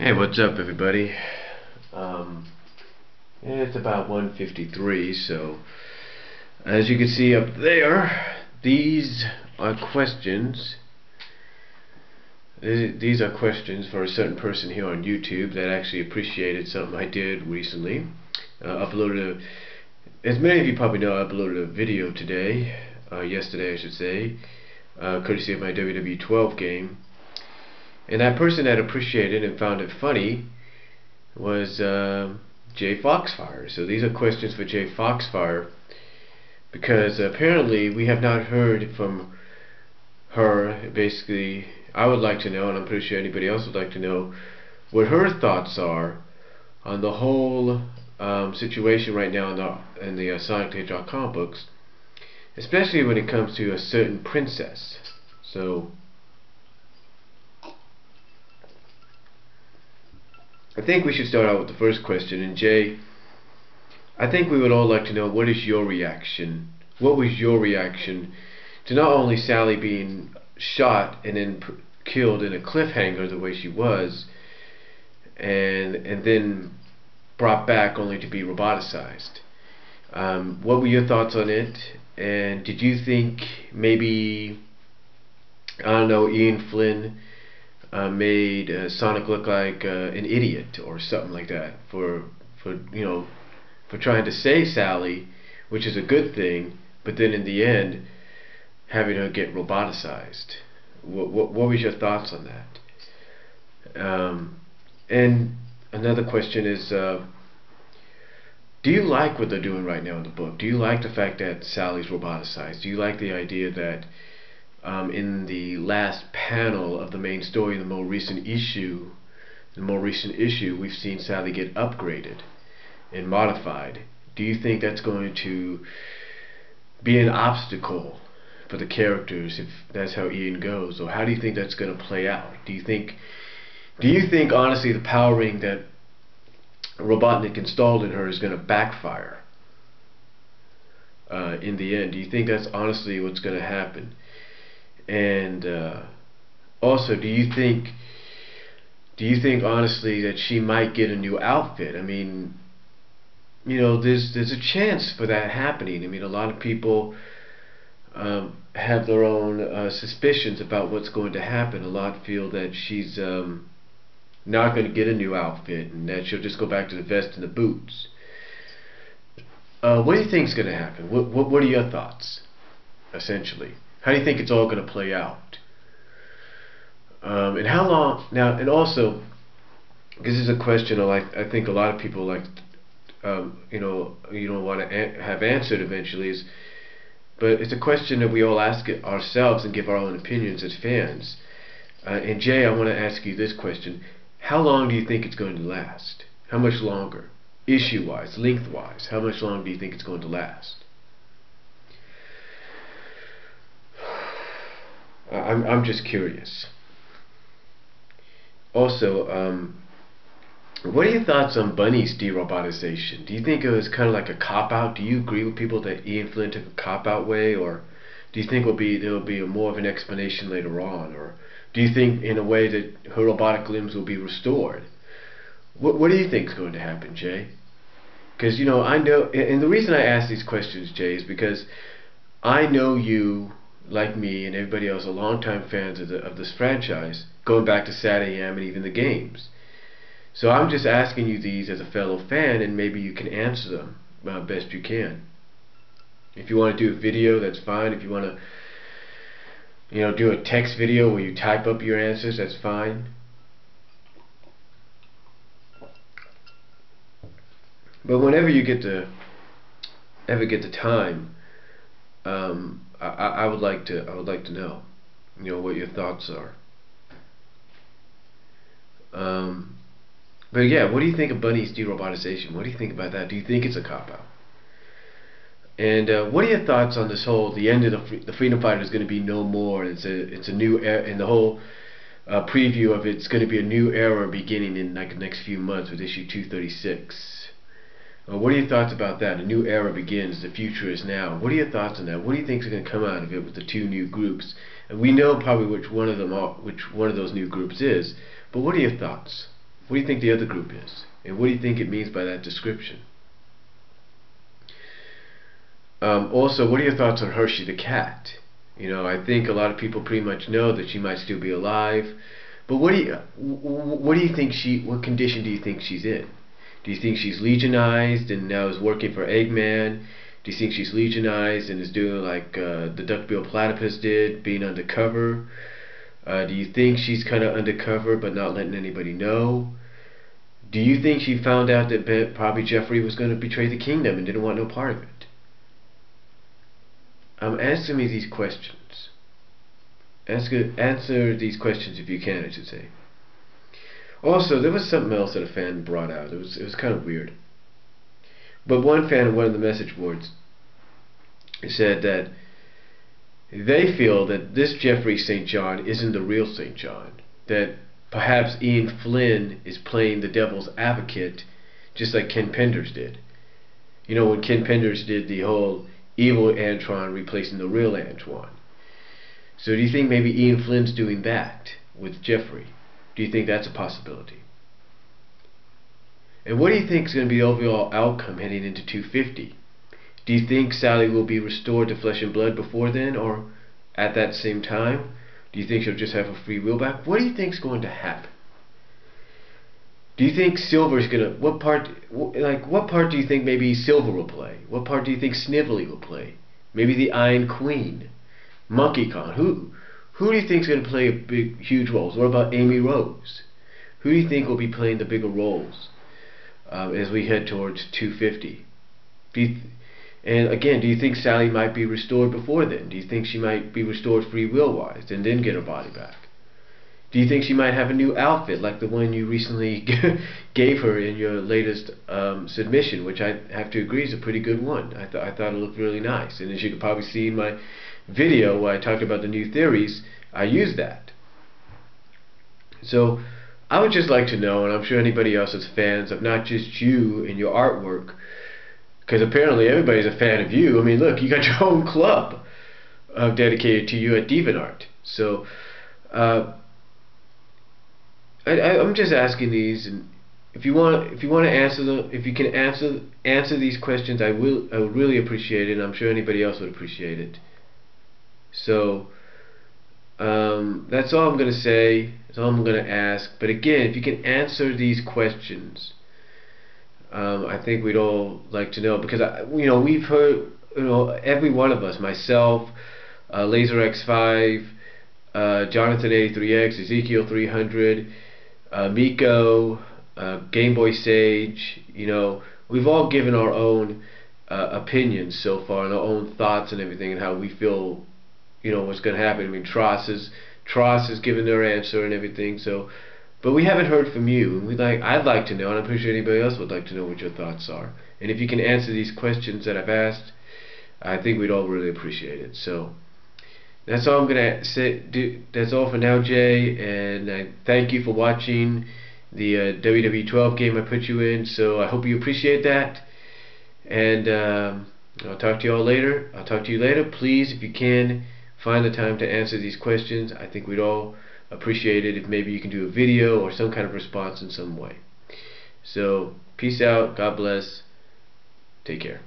Hey, what's up, everybody? It's about 1:53, so as you can see up there, these are questions. These are questions for a certain person here on YouTube that actually appreciated something I did recently. As many of you probably know, I uploaded a video today, yesterday I should say, courtesy of my WWE 12 game. And that person that appreciated and found it funny was JayFoxFire. So these are questions for JayFoxFire, because apparently we have not heard from her. Basically, I would like to know, and I'm pretty sure anybody else would like to know, what her thoughts are on the whole situation right now in the Sonic the Hedgehog comic books, especially when it comes to a certain princess. So I think we should start out with the first question. And Jay, I think we would all like to know, what is your reaction? What was your reaction to not only Sally being shot and then killed in a cliffhanger the way she was, and then brought back only to be roboticized? What were your thoughts on it? And did you think maybe, I don't know, Ian Flynn made Sonic look like an idiot or something like that for trying to save Sally, which is a good thing, but then in the end having her get roboticized? What was your thoughts on that? And another question is, do you like what they're doing right now in the book? Do you like the fact that Sally's roboticized? Do you like the idea that in the last panel of the main story, the more recent issue, we've seen Sally get upgraded and modified? Do you think that's going to be an obstacle for the characters if that's how Ian goes, or how do you think that's going to play out? Do you think honestly the power ring that Robotnik installed in her is going to backfire in the end? Do you think that's honestly what's going to happen? And also, do you think honestly that she might get a new outfit? I mean, there's a chance for that happening. I mean, a lot of people have their own suspicions about what's going to happen. A lot feel that she's not going to get a new outfit, and that she'll just go back to the vest and the boots. What do you think's going to happen? What are your thoughts, essentially? How do you think it's all going to play out? And how long now? And also, this is a question I think a lot of people like, you don't want to have answered eventually. But it's a question that we all ask it ourselves and give our own opinions as fans. And Jay, I want to ask you this question: how long do you think it's going to last? How much longer, issue-wise, length-wise? How much longer do you think it's going to last? I'm just curious. Also, what are your thoughts on Bunny's de-robotization? Do you think it was kind of like a cop-out? Do you agree with people that Ian Flynn took a cop-out way, or do you think there will be more of an explanation later on, or do you think in a way that her robotic limbs will be restored? What do you think is going to happen, Jay? Because I know, and the reason I ask these questions, Jay, is because I know you, like me and everybody else, are longtime fans of this franchise, going back to Sad AM and even the games. So I'm just asking you these as a fellow fan, and maybe you can answer them best you can. If you want to do a video, that's fine. If you want to, do a text video where you type up your answers, that's fine. But whenever you get the time, I would like to know, what your thoughts are. But yeah, what do you think of Bunny's de-robotization? What do you think about that? Do you think it's a cop-out? And what are your thoughts on this whole, the end of the Freedom Fighter is going to be no more? It's a new era, and the whole preview of it's going to be a new era beginning in like the next few months with issue 236. What are your thoughts about that? A new era begins, the future is now. What are your thoughts on that? What do you think is going to come out of it with the two new groups? And we know probably which one of those new groups is, but what are your thoughts? What do you think the other group is? And what do you think it means by that description? Also, what are your thoughts on Hershey the cat? You know, I think a lot of people pretty much know that she might still be alive. But what do you think what condition do you think she's in? Do you think she's legionized and now is working for Eggman? Do you think she's legionized and is doing like the duckbill platypus did, being undercover? Do you think she's kind of undercover but not letting anybody know? Do you think she found out that probably Jeffrey was going to betray the kingdom and didn't want no part of it? Answer me these questions. Answer these questions if you can, I should say. Also, there was something else that a fan brought out. It was kind of weird. But one fan on one of the message boards said that they feel that this Jeffrey St. John isn't the real St. John. That perhaps Ian Flynn is playing the devil's advocate just like Ken Penders did. You know, when Ken Penders did the whole evil Antoine replacing the real Antoine. So do you think maybe Ian Flynn's doing that with Jeffrey? Do you think that's a possibility? And what do you think is going to be the overall outcome heading into 250? Do you think Sally will be restored to flesh and blood before then, or at that same time? Do you think she'll just have her free will back? What do you think is going to happen? Do you think Silver's gonna? What part do you think maybe Silver will play? What part do you think Snively will play? Maybe the Iron Queen, Monkey Kong. Who do you think is going to play huge roles? What about Amy Rose? Who do you think will be playing the bigger roles as we head towards 250? And again, do you think Sally might be restored before then? Do you think she might be restored free will wise and then get her body back? Do you think she might have a new outfit like the one you recently gave her in your latest submission, which I have to agree is a pretty good one. I thought it looked really nice. And as you could probably see in my video where I talked about the new theories, I used that. So I would just like to know, and I'm sure anybody else is fans of not just you and your artwork, because apparently everybody's a fan of you. I mean, look, you got your own club dedicated to you at DeviantArt. So I'm just asking these, and if you want to answer them, if you can answer these questions, I would really appreciate it, and I'm sure anybody else would appreciate it. So that's all I'm going to say. That's all I'm going to ask. But again, if you can answer these questions, I think we'd all like to know, because we've heard, every one of us, myself, LaserX5, Jonathan83X, Ezekiel 300, Miko, Game Boy Sage, we've all given our own opinions so far, and our own thoughts and everything, and how we feel, what's going to happen. I mean, Tross has given their answer and everything. So, but we haven't heard from you, and I'd like to know, and I'm pretty sure anybody else would like to know what your thoughts are. And if you can answer these questions that I've asked, I think we'd all really appreciate it. So that's all I'm gonna say. That's all for now, Jay, and I thank you for watching the WW12 game I put you in. So I hope you appreciate that, and I'll talk to you all later. I'll talk to you later. Please, if you can, find the time to answer these questions. I think we'd all appreciate it if maybe you can do a video or some kind of response in some way. So peace out. God bless. Take care.